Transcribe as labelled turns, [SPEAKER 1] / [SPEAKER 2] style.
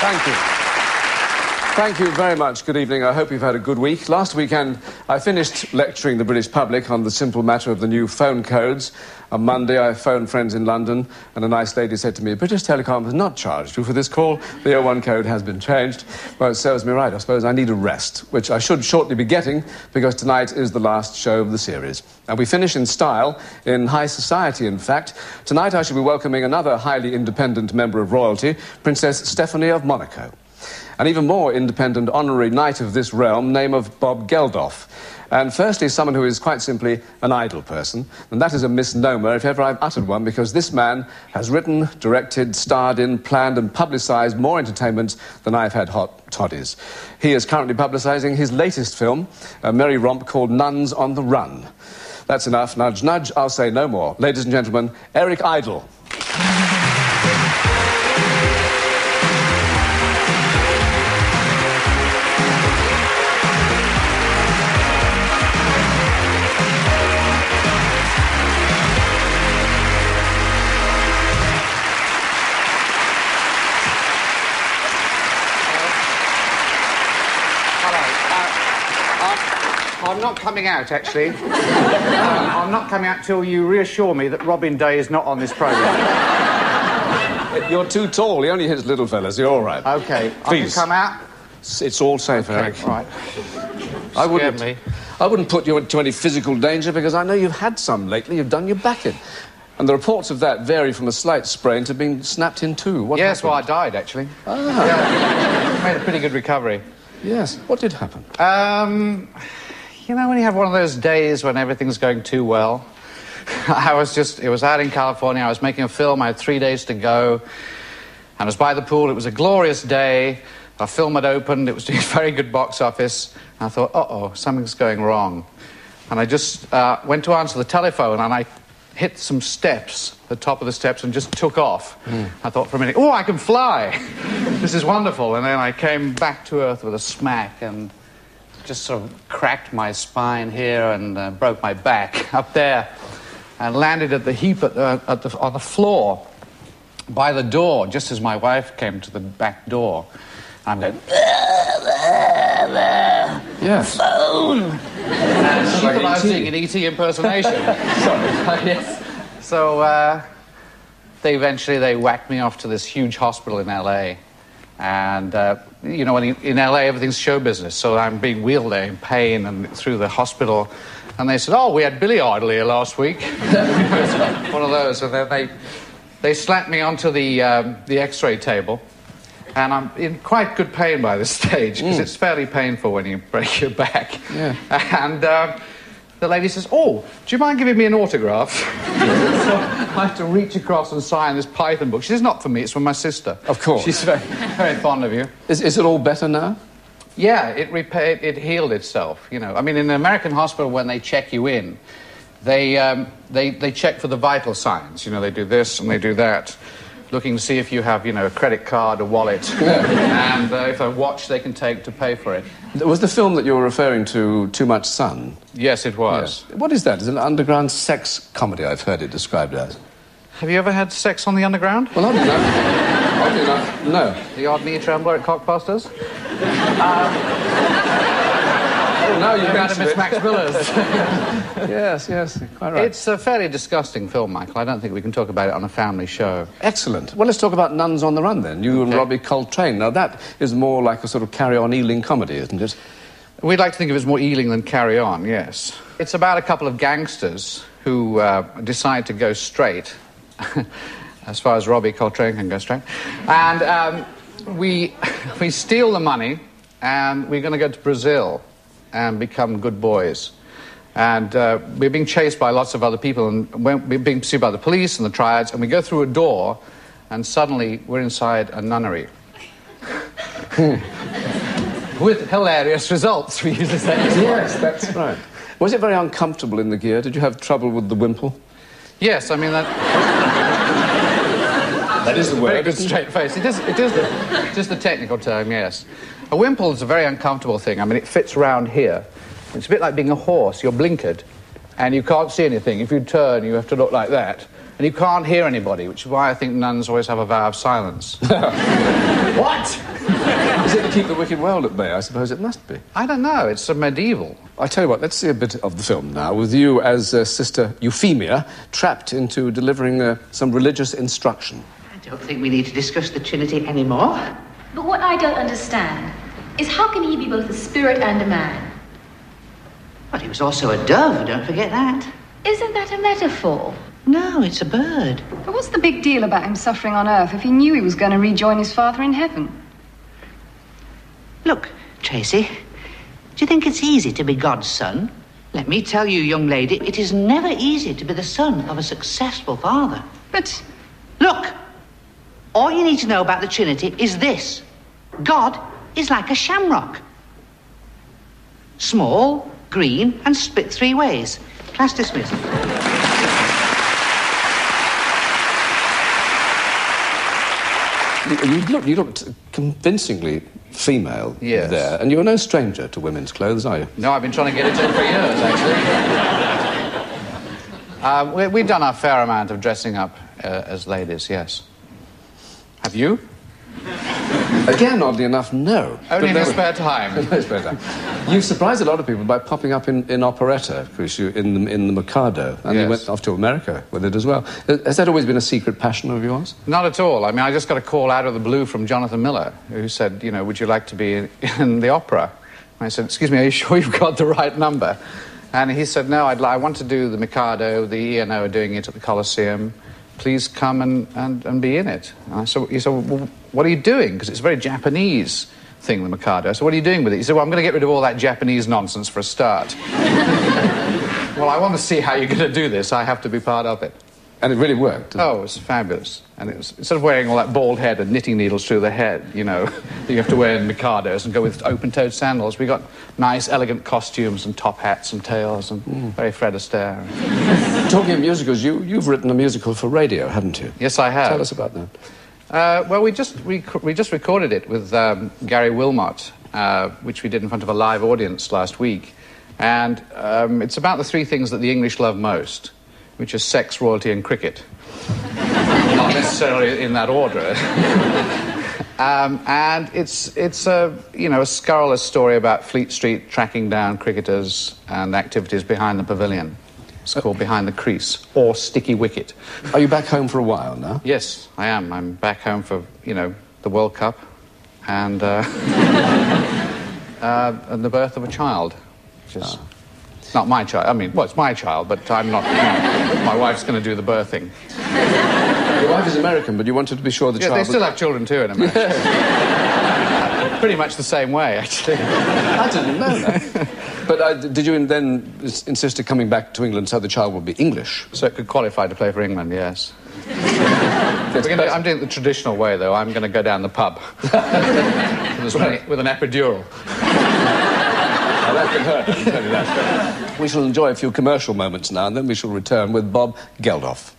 [SPEAKER 1] Thank you. Thank you very much. Good evening. I hope you've had a good week. Last weekend, I finished lecturing the British public on the simple matter of the new phone codes. On Monday, I phoned friends in London, and a nice lady said to me, British Telecom has not charged you for this call. The 01 code has been changed. Well, it serves me right. I suppose I need a rest, which I should shortly be getting, because tonight is the last show of the series. And we finish in style, in high society, in fact. Tonight, I shall be welcoming another highly independent member of royalty, Princess Stephanie of Monaco. An even more independent honorary knight of this realm, name of Bob Geldof. And firstly, someone who is quite simply an idle person. And that is a misnomer, if ever I've uttered one, because this man has written, directed, starred in, planned and publicised more entertainment than I've had hot toddies. He is currently publicising his latest film, a merry romp called Nuns On The Run. That's enough. Nudge, nudge, I'll say no more. Ladies and gentlemen, Eric Idle.
[SPEAKER 2] I'm not coming out, actually. I'm not coming out till you reassure me that Robin Day is not on this programme.
[SPEAKER 1] You're too tall. He only hits little fellas. You're all right.
[SPEAKER 2] OK. Please. I can come out?
[SPEAKER 1] It's all safe,
[SPEAKER 2] okay,
[SPEAKER 1] Eric.
[SPEAKER 2] Right.
[SPEAKER 1] I wouldn't put you into any physical danger, because I know you've had some lately. You've done your back in. And the reports of that vary from a slight sprain to being snapped in two. What happened?
[SPEAKER 2] Well, I died, actually.
[SPEAKER 1] Ah.
[SPEAKER 2] Yeah. Made a pretty good recovery.
[SPEAKER 1] Yes. What did happen?
[SPEAKER 2] You know, when you have one of those days when everything's going too well? It was out in California, I was making a film, I had 3 days to go. I was by the pool, it was a glorious day. Our film had opened, it was doing a very good box office. And I thought, uh-oh, something's going wrong. And I just went to answer the telephone, and I hit some steps, the top of the steps, and just took off. I thought for a minute, oh, I can fly! This is wonderful. And then I came back to earth with a smack, and just sort of cracked my spine here and broke my back up there, and landed at the heap on the floor by the door, just as my wife came to the back door. I'm going,
[SPEAKER 1] yes.
[SPEAKER 2] Phone! And she thought I was doing an E.T. impersonation. Yes. So they whacked me off to this huge hospital in L.A., and, you know, in L.A. everything's show business, so I'm being wheeled there in pain and through the hospital. And they said, oh, we had Billy Idol here last week. One of those. And then they slapped me onto the X-ray table. And I'm in quite good pain by this stage, because it's fairly painful when you break your back.
[SPEAKER 1] Yeah.
[SPEAKER 2] And the lady says, oh, do you mind giving me an autograph? So I have to reach across and sign this Python book. She says, not for me, it's for my sister.
[SPEAKER 1] Of course.
[SPEAKER 2] She's very, very fond of you.
[SPEAKER 1] Is it all better now?
[SPEAKER 2] Yeah, it healed itself, you know. I mean, in an American hospital, when they check you in, they check for the vital signs. You know, they do this and they do that, looking to see if you have, you know, a credit card, a wallet, and if a watch they can take to pay for it.
[SPEAKER 1] Was the film that you were referring to Too Much Sun?
[SPEAKER 2] Yes, it was.
[SPEAKER 1] Yes. What is that? Is it an underground sex comedy, I've heard it described as?
[SPEAKER 2] Have you ever had sex on the underground?
[SPEAKER 1] Well, oddly enough, no.
[SPEAKER 2] The odd knee trembler at Cockbusters?
[SPEAKER 1] Oh, now you mentioned
[SPEAKER 2] Miss
[SPEAKER 1] it.
[SPEAKER 2] Max Miller's.
[SPEAKER 1] Yes, quite right.
[SPEAKER 2] It's a fairly disgusting film, Michael. I don't think we can talk about it on a family show.
[SPEAKER 1] Excellent. Well, let's talk about Nuns on the Run, then. You and Robbie Coltrane. Now, that is more like a sort of carry-on Ealing comedy, isn't it?
[SPEAKER 2] We'd like to think of it as more Ealing than Carry On, yes. It's about a couple of gangsters who decide to go straight, as far as Robbie Coltrane can go straight. And we steal the money, and we're going to go to Brazil and become good boys. And we're being chased by lots of other people, and we're being pursued by the police and the triads, and we go through a door, and suddenly we're inside a nunnery. With hilarious results, we used to say.
[SPEAKER 1] Yes, that's right. Was it very uncomfortable in the gear? Did you have trouble with the wimple?
[SPEAKER 2] Yes, I mean that...
[SPEAKER 1] That is the word.
[SPEAKER 2] Very good straight face. It is the technical term, yes. A wimple is a very uncomfortable thing. I mean, it fits round here. It's a bit like being a horse. You're blinkered, and you can't see anything. If you turn, you have to look like that. And you can't hear anybody, which is why I think nuns always have a vow of silence.
[SPEAKER 1] What? Is it to keep the wicked world at bay? I suppose it must be.
[SPEAKER 2] I don't know. It's a medieval.
[SPEAKER 1] I tell you what, let's see a bit of the film now, with you as Sister Euphemia, trapped into delivering some religious instruction.
[SPEAKER 3] I don't think we need to discuss the Trinity anymore.
[SPEAKER 4] But what I don't understand is how can he be both a spirit and a man?
[SPEAKER 3] But he was also a dove, don't forget that.
[SPEAKER 4] Isn't that a metaphor?
[SPEAKER 3] No, it's a bird.
[SPEAKER 5] But what's the big deal about him suffering on Earth if he knew he was going to rejoin his father in heaven?
[SPEAKER 3] Look, Tracy, do you think it's easy to be God's son? Let me tell you, young lady, it is never easy to be the son of a successful father.
[SPEAKER 5] But...
[SPEAKER 3] Look, all you need to know about the Trinity is this. God is like a shamrock. Small, green, and split 3 ways. Class dismissed.
[SPEAKER 1] You looked convincingly female
[SPEAKER 2] Yes.
[SPEAKER 1] there, and you're no stranger to women's clothes, are you?
[SPEAKER 2] No, I've been trying to get it in for years, actually. We've done our fair amount of dressing up as ladies, yes. Have you?
[SPEAKER 1] Again, oddly enough, no.
[SPEAKER 2] Only in your spare time.
[SPEAKER 1] No spare time. You've surprised a lot of people by popping up in operetta, because you in the Mikado, and you went off to America with it as well. Has that always been a secret passion of yours?
[SPEAKER 2] Not at all. I mean, I just got a call out of the blue from Jonathan Miller, who said, you know, would you like to be in the opera? And I said, excuse me, are you sure you've got the right number? And he said, no, I want to do the Mikado. The ENO are doing it at the Coliseum. Please come and be in it. And he said, well, what are you doing? Because it's a very Japanese thing, the Mikado. So what are you doing with it? He said, well, I'm going to get rid of all that Japanese nonsense for a start. Well, I want to see how you're going to do this. I have to be part of it.
[SPEAKER 1] And it really worked.
[SPEAKER 2] Oh, it was fabulous. And it was, instead of wearing all that bald head and knitting needles through the head, you know, that you have to wear in Mikados and go with open-toed sandals, we got nice, elegant costumes and top hats and tails and very Fred Astaire.
[SPEAKER 1] Talking of musicals, you've written a musical for radio, haven't you?
[SPEAKER 2] Yes, I have.
[SPEAKER 1] Tell us about that.
[SPEAKER 2] Well, we just recorded it with Gary Wilmot, which we did in front of a live audience last week. And it's about the 3 things that the English love most, which are sex, royalty, and cricket. Not necessarily in that order. And it's a scurrilous story about Fleet Street tracking down cricketers and activities behind the pavilion. It's called Behind the Crease, or Sticky Wicket.
[SPEAKER 1] Are you back home for a while now?
[SPEAKER 2] Yes, I am. I'm back home for, the World Cup and the birth of a child, which is not my child. I mean, well, it's my child, but I'm not. My wife's going to do the birthing.
[SPEAKER 1] Your wife is American, but you wanted to be sure the child...
[SPEAKER 2] They still have children, too, in America. Pretty much the same way, actually.
[SPEAKER 1] I didn't know that. But did you then insist on coming back to England so the child would be English?
[SPEAKER 2] So it could qualify to play for England, yes. I'm doing it the traditional way, though. I'm going to go down the pub with an epidural.
[SPEAKER 1] Oh, that can hurt, I can tell you that. We shall enjoy a few commercial moments now, and then we shall return with Bob Geldof.